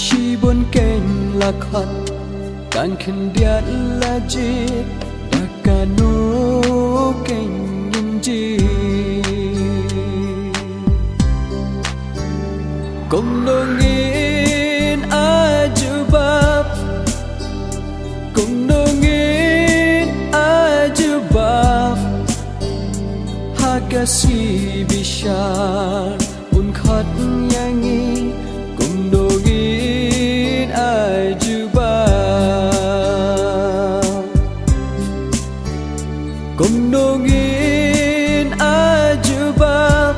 ชีบนเก่งละครการขันเดียดละจีดักกาโนเก่งยินจีกงโนงินอาจูบับกงโนงินอาจูบับฮากาซีบิชาอุนขัดยังงี้Kumnungin ajubab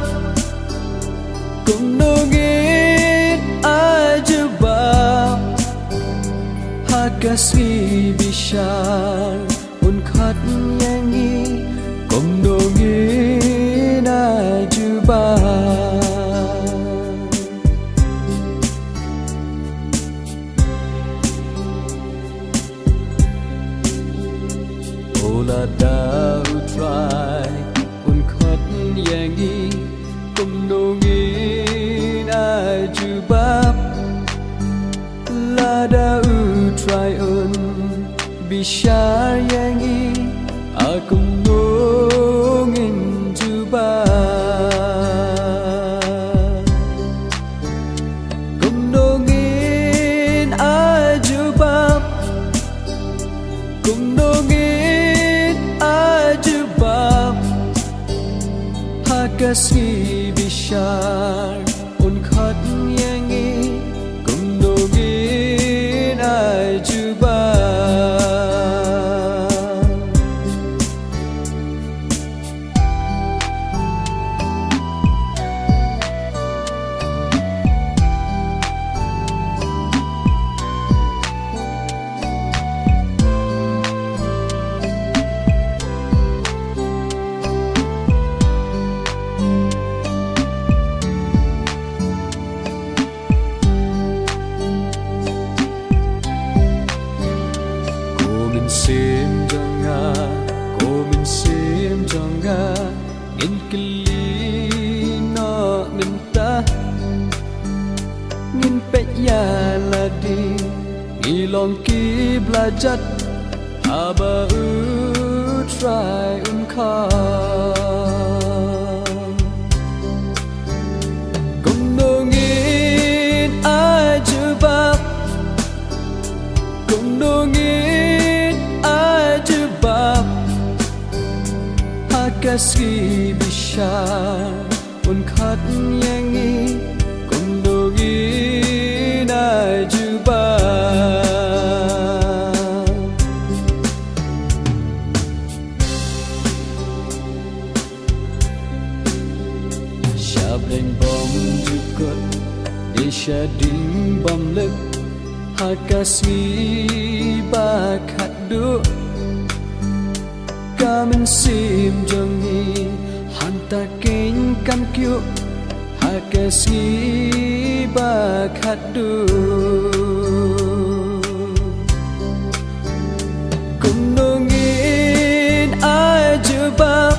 Kumnungin ajubab Hakasi bishar Unkhat yangi Kumnungin ajubab Ola daud rai un khot yangi kumnungin ajubab la daud rai un bishar yangi akumnungin jubab kumnungin ajubab kumnungin ajubab Hakasi bishar unkhat yangi kumnungin ajubab Sim jonga komin sim jonga ngin kili no minta ngin pet ya ladi ngilong ki belajar aba try unkha kumnungin ajubab kumnungin ajubab Hakasi bishar unkhat yangi kumnungin ajubab Shabling bom jukut Desha ding bom lek Hakasi bakat duk Kamen sim jongi Hanta keng kan kyuk Hakasi bakat duk Kumnungin ajubab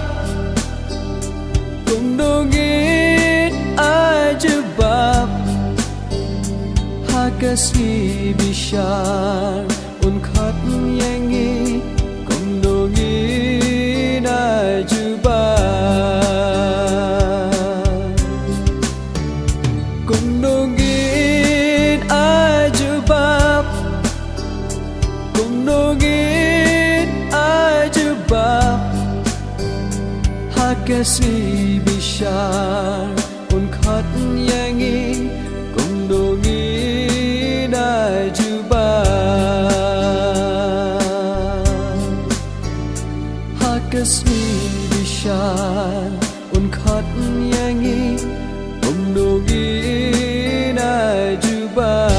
Kumnungin ajubab Hakasi bishar unkhat yangi kumnungin ajubab kumnungin ajubab kumnungin ajubab Hakasi bishar unkhat yangi kumnungin ajubab Hakasi bishar unkhat yangi kumnungin ajubab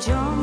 Try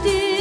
day,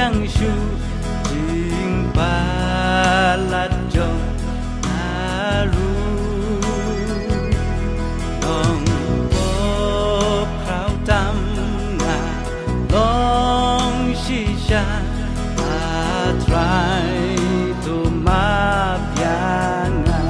yang shu jing balat jong haru nong bop krau tam nga long shisha atrai tu ma pianga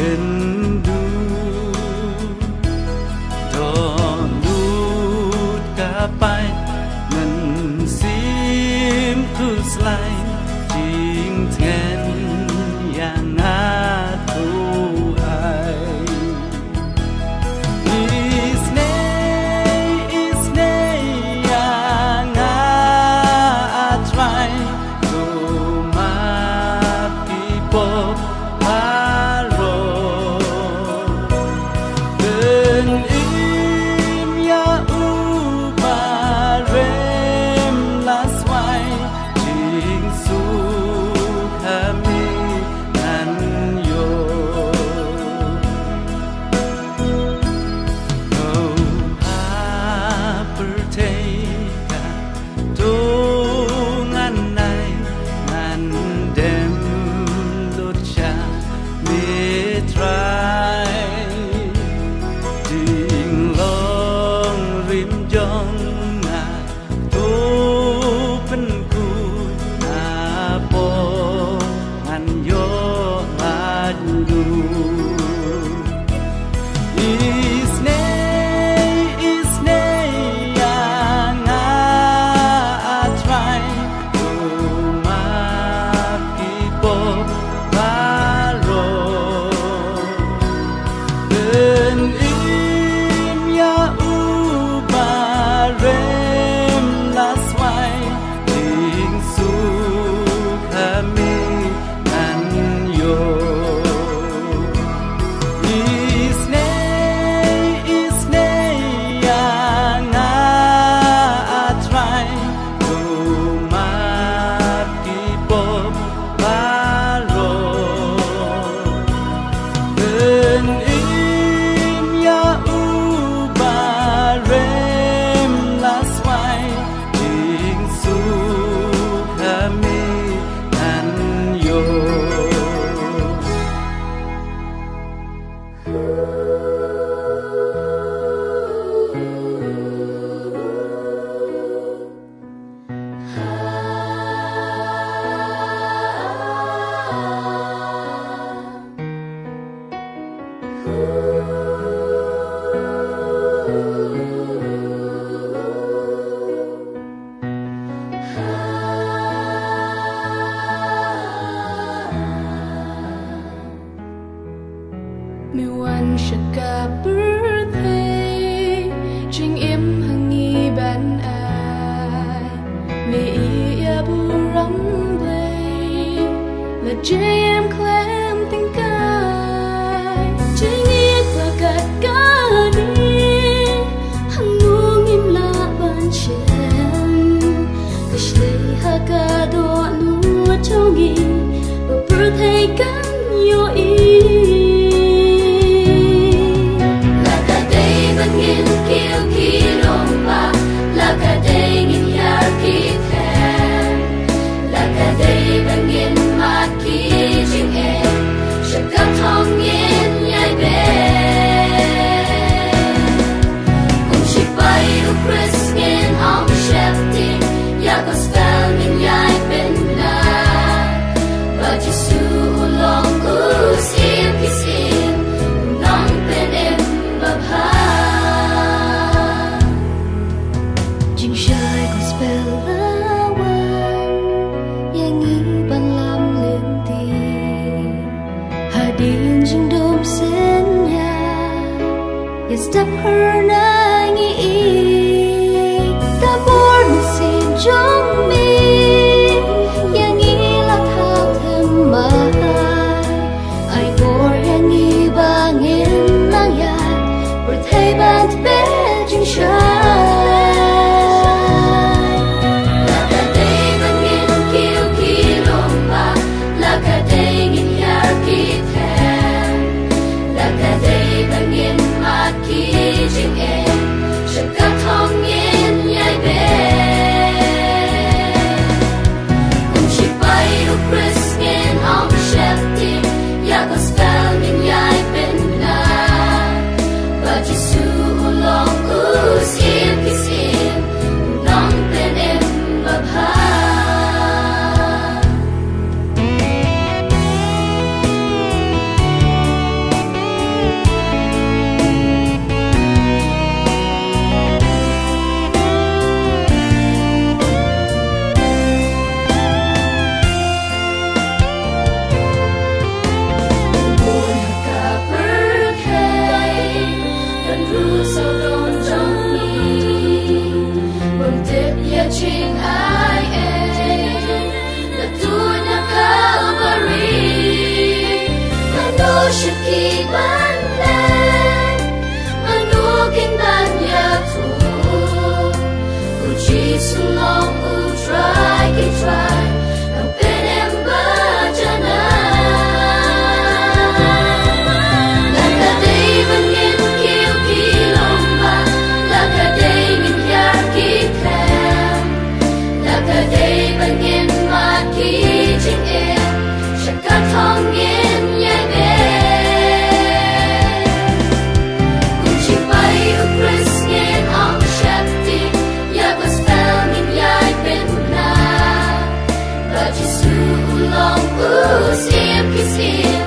Kendu donut kapai mensim kuslai jing ten yang atuai isne yang atrai to ma people last em klem tình cay chỉ nghĩ và gạt cả đi hằng nu ngim la ban chen cái sợi ha cả độ nu cho nghĩ và bơ thấy cắn yo ý là cả đây vẫn nghiêng kêu khi lòng bạc là cả đây nghiêng yar khi thèm là cả đây vẫn nghiêng mặt khi chinh em sẽ cắt thong nghiêng nhai bên cùng chỉ bay u Chris nghiêng ông chef tin ya gospel nghiêng nhai bên na và Giêsu long u sim kisim nong bên em bập ha chinh shai gospel lawan yang nghĩ ban lam lên tin hadin jing dom sen ya yes step her na nghĩ ta born sin trong mi yang nghĩ là thao thêm mai ai bor yang nghĩ ba nghiền nang ya bor thay ban bé chinh shai là cả đây vẫn nghiền kêu khi lòng bạc là cả đây nghiền yar khi thèm là cả đây vẫn nghiền mặt khi chinh em sẽ cắt thong nghiền nhai bên cùng chỉ bay u Chris nghiền ông chef tin ya gospel nghiền nhai bên na và Giêsu long u sim kisim nong bên em bập ha buồn cả bớt hay gần ru sau đón trong mi buồn tiếc ya chinh ai là tu na Calvary mano shiki ban lên mano kinh ban ya tu u Giêsu long u try ke try nang bên em ba jana là cả đây vẫn nghiêng kêu khi lòng bạc là cả đây nghiêng yar khi thèm là cả đây vẫn nghiêng mặt khi chinh em sẽ cắt thong nghiêng nhai bên cùng chỉ bay u Chris nghiêng ông chef tin ya gospel nghiêng nhai bên na và Giêsu long u sim kisim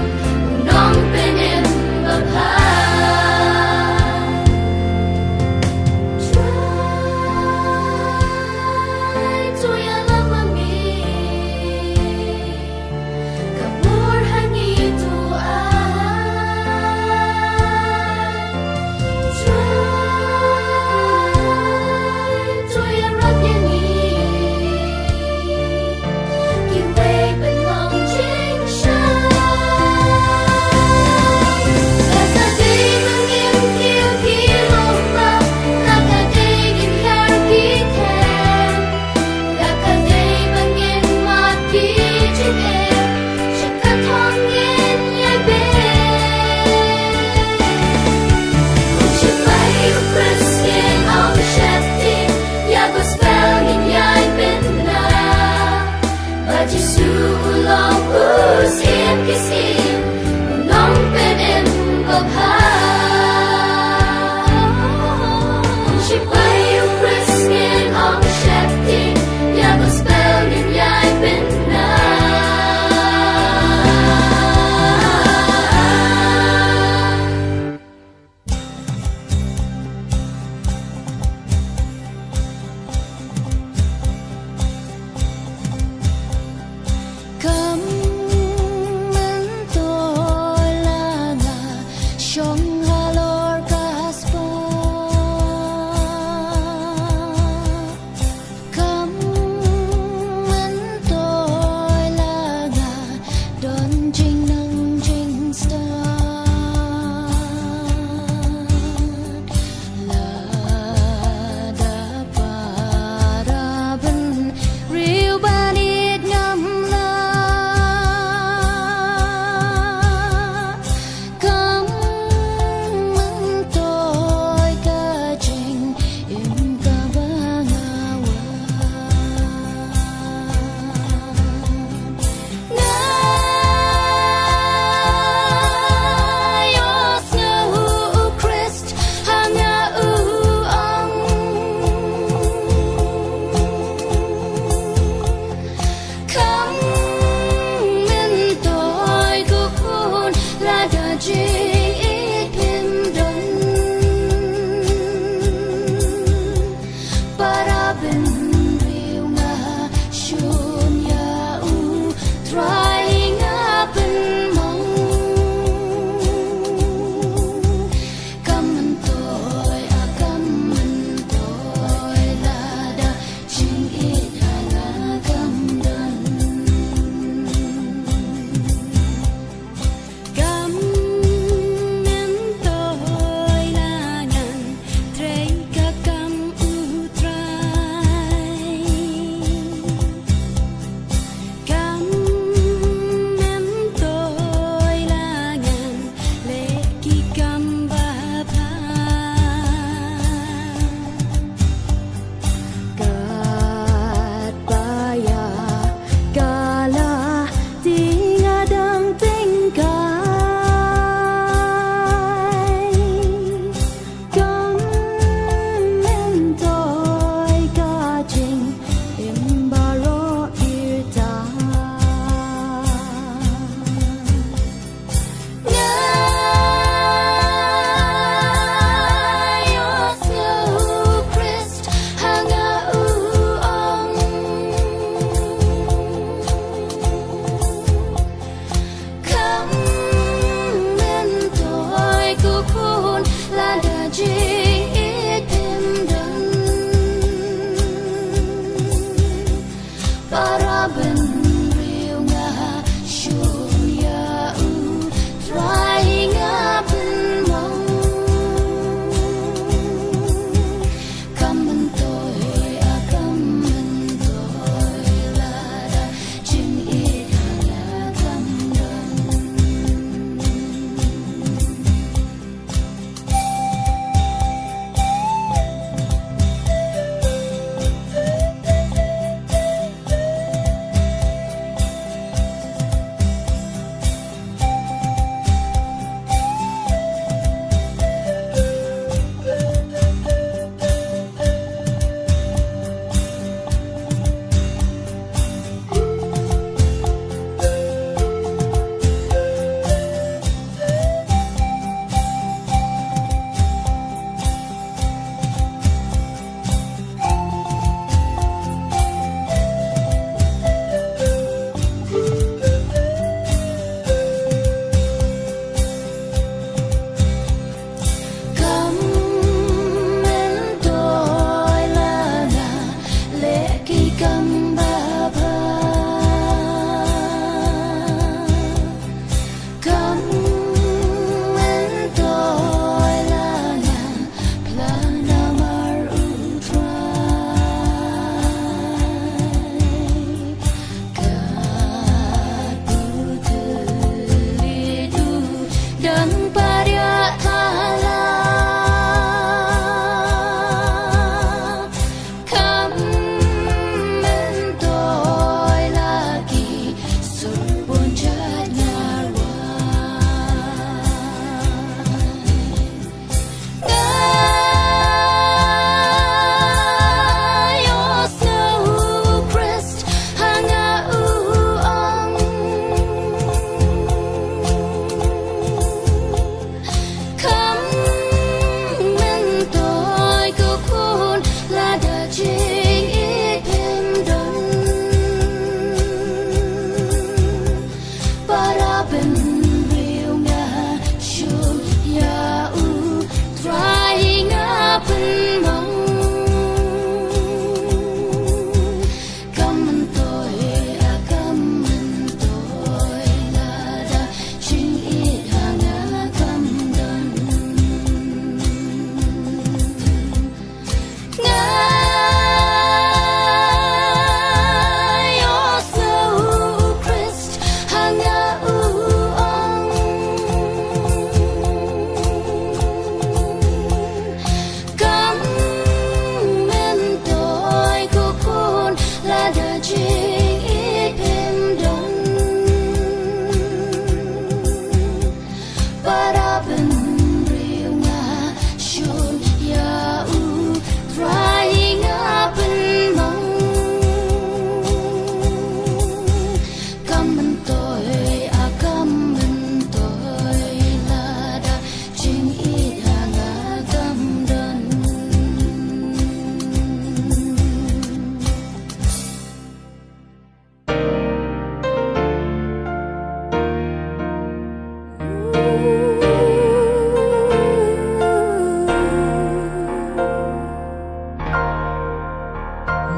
nong bên em bập ha try to ya lamami kabur hangi tu ai try to ya rap yangi give way bên lòng chính sáng là cả đây vẫn nghiêng kêu khi lòng bạc là cả đây nghiêng yar khi thèm là cả đây vẫn nghiêng mặt khi chinh em sẽ cắt thong nghiêng nhai bên cùng chỉ bay u Chris nghiêng ông chef tin ya gospel nghiêng nhai bên na và Giêsu long u sim kisim nong bên em bập ha cùng chỉ bay u Chris nghiêng ông chef tin ya gospel nghiêng nhai bên na Hãy subscribe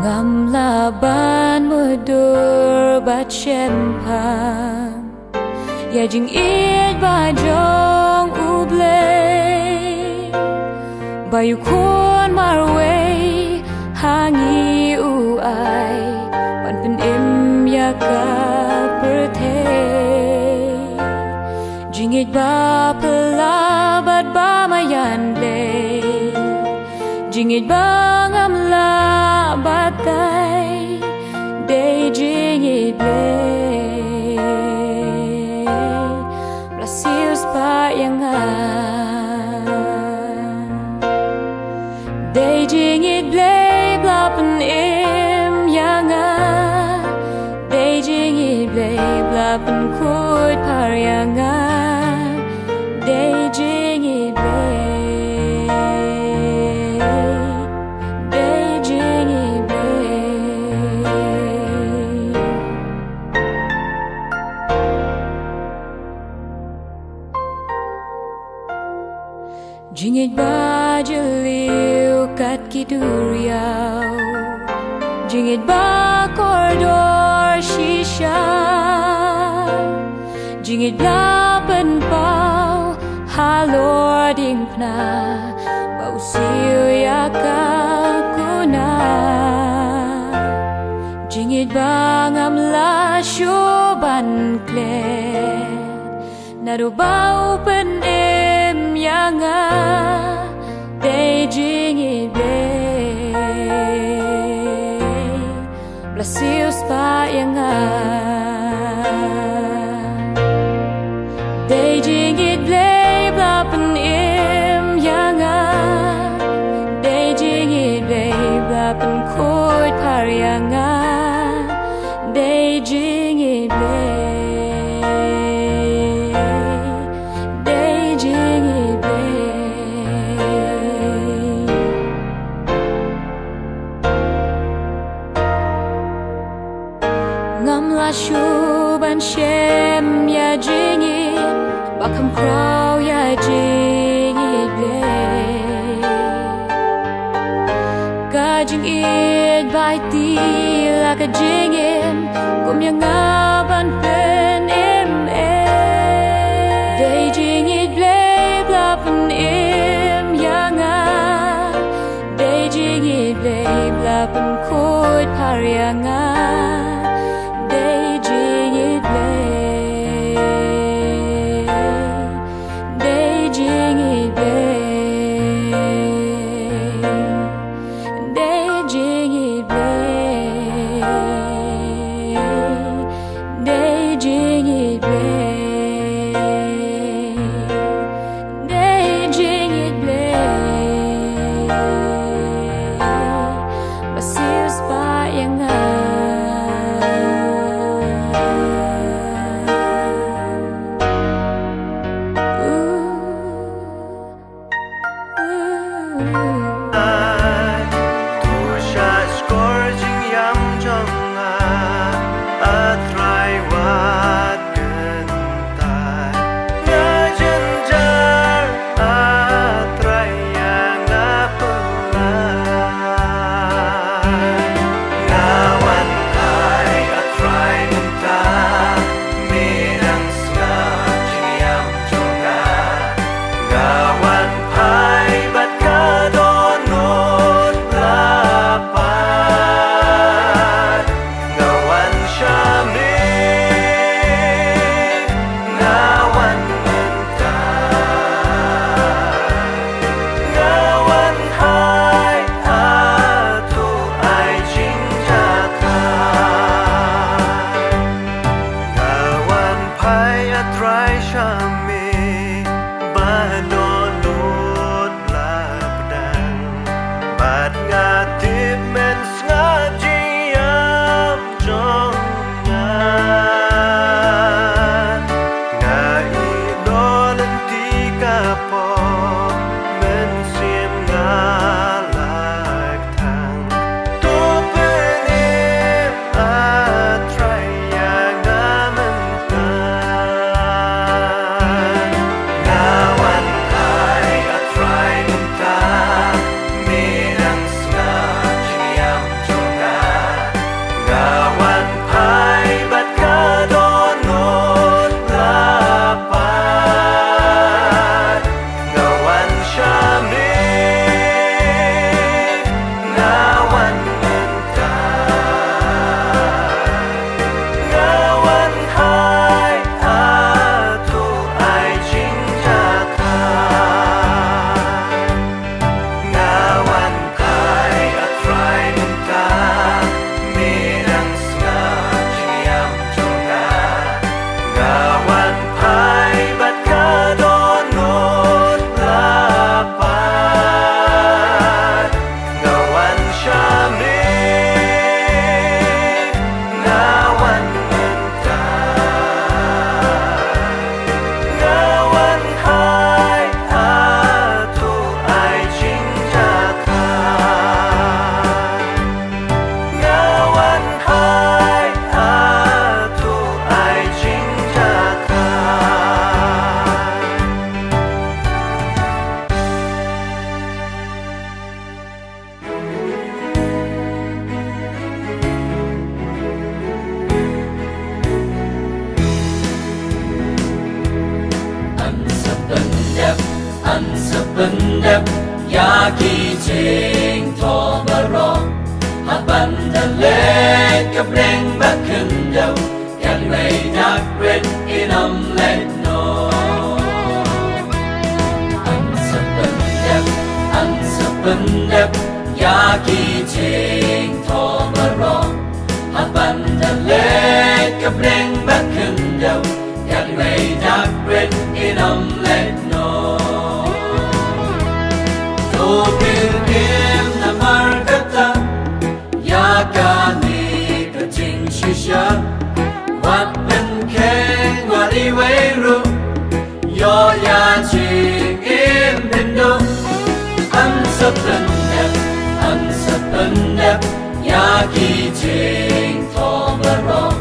ngam laban mudur bat shempang ya jing it ba jong ublay bayu kon marwe hangi u ai pan pen im ya ka perthe jing it ba pela bat ba mayan day jing it ba ngam la batai day jing it bay Blasius pa yang day jing it blay blapen im yang day jing it blay blapen kut par yang day jing it blay Jingit ba jeliu kat kiduriau Jingit ba koridor shisha Jingit ba penpau halor dingpna Bau siu ya kakuna Jingit ba ngamla syuban klet Nado bau penem yang day jing it bay Blasius pa yang day jing it blay blapen im yang day jing it blay blapen kut par yang day jing it blay Syuban shem ya jingit bakam crow ya jingit blay ka jingit bai ti la ka jingit kum yang ngaban pen em day jingit blay blapen em yang day jingit blay blapen kut par yang Now Bandalet kabreng bakundau Galway dakbred inam let no Ansapendep Yaki jing tomarong Bandalet kabreng bakundau Galway dakbred inam let no Topin na markata Yakani kajing shisha Wat ben keng wari weiru Yo ya jing im pindu Ansapendep Yaki jing tomarong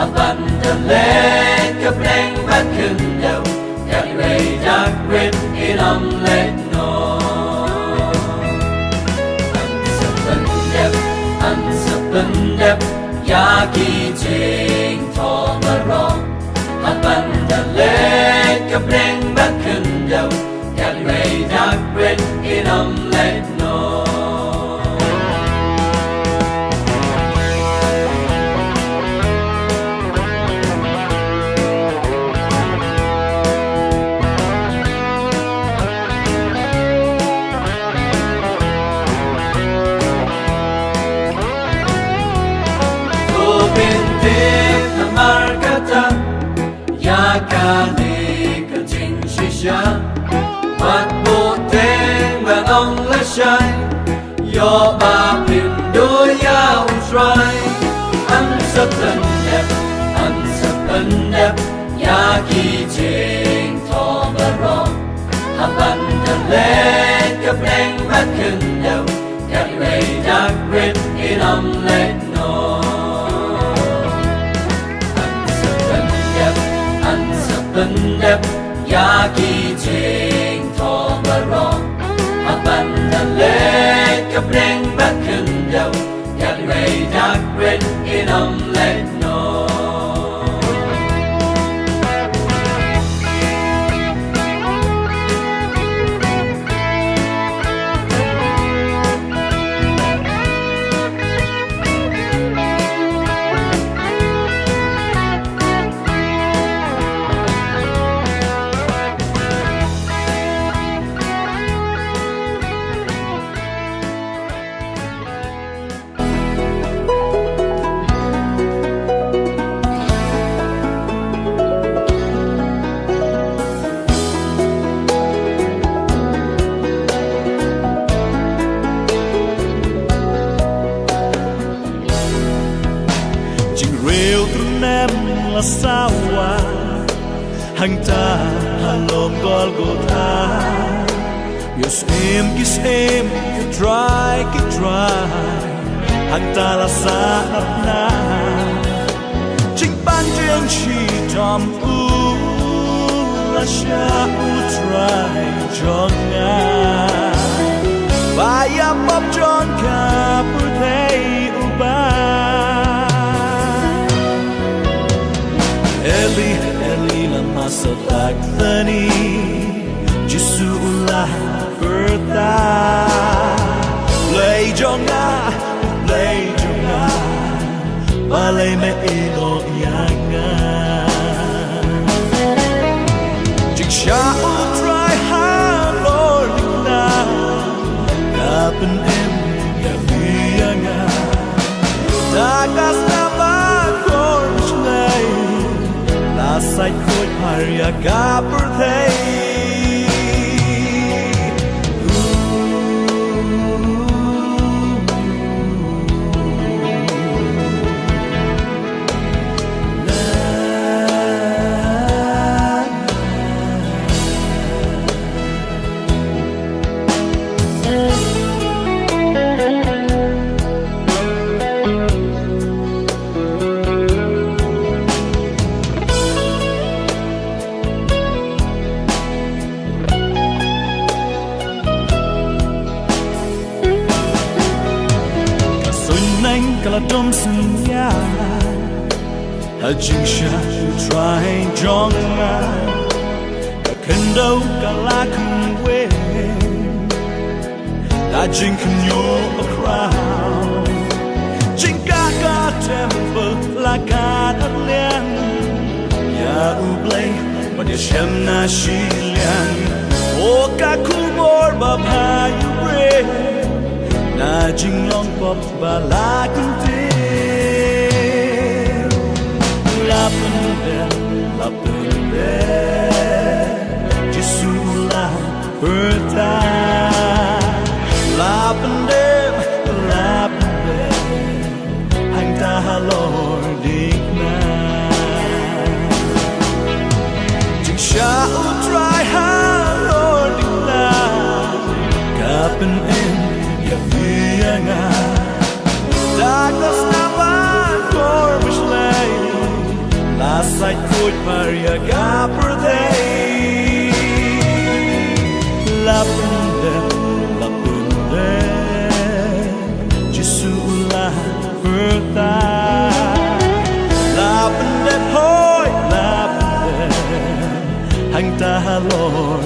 Bandalet kabreng bakundau Galway dakbred inam let no Ansapendep Yaki jing tomarong Bandalet kabreng bakundau Galway dakbred inam let no Topin na markata Yakani kajing shisha Wat boteng banong lashay Yo ba pindu ya unsray Ansapendep Yaki jing tomarong Bandalet kabreng bakundau Galway dakbred inam let no Ansapendep Yaki jing tomarong Bandalet kabreng bakundau Galway dakbred inam let no Sawa hangta halom Golgotha Yosim kisim kitry hangta la saap na Jing ban jing chi tom u la sha u try jonga Baya pop jon ka putei uba Eli, Eli lama sedakthani Jesu ulah berta Play jonga Balai me ino yanga Jik sya utrai halor nikna Kapan em yanga Takas nama kornish lay Lasai khôi paria gaperthei Kaladom sinya Hajing sya try jonga Kakendo kalakun we Hajing kanyo a crown shem na shilian o ka kumor ba phayu re na jing long pop ba la kunte la punde Jesula berta la punde hang ta halor digna jing sha utrai halor digna kapen in ya fianga dagos na ba kor mislay last night could Maria Gabriel la punde Jesula berta la punde hoi la punde hang ta halor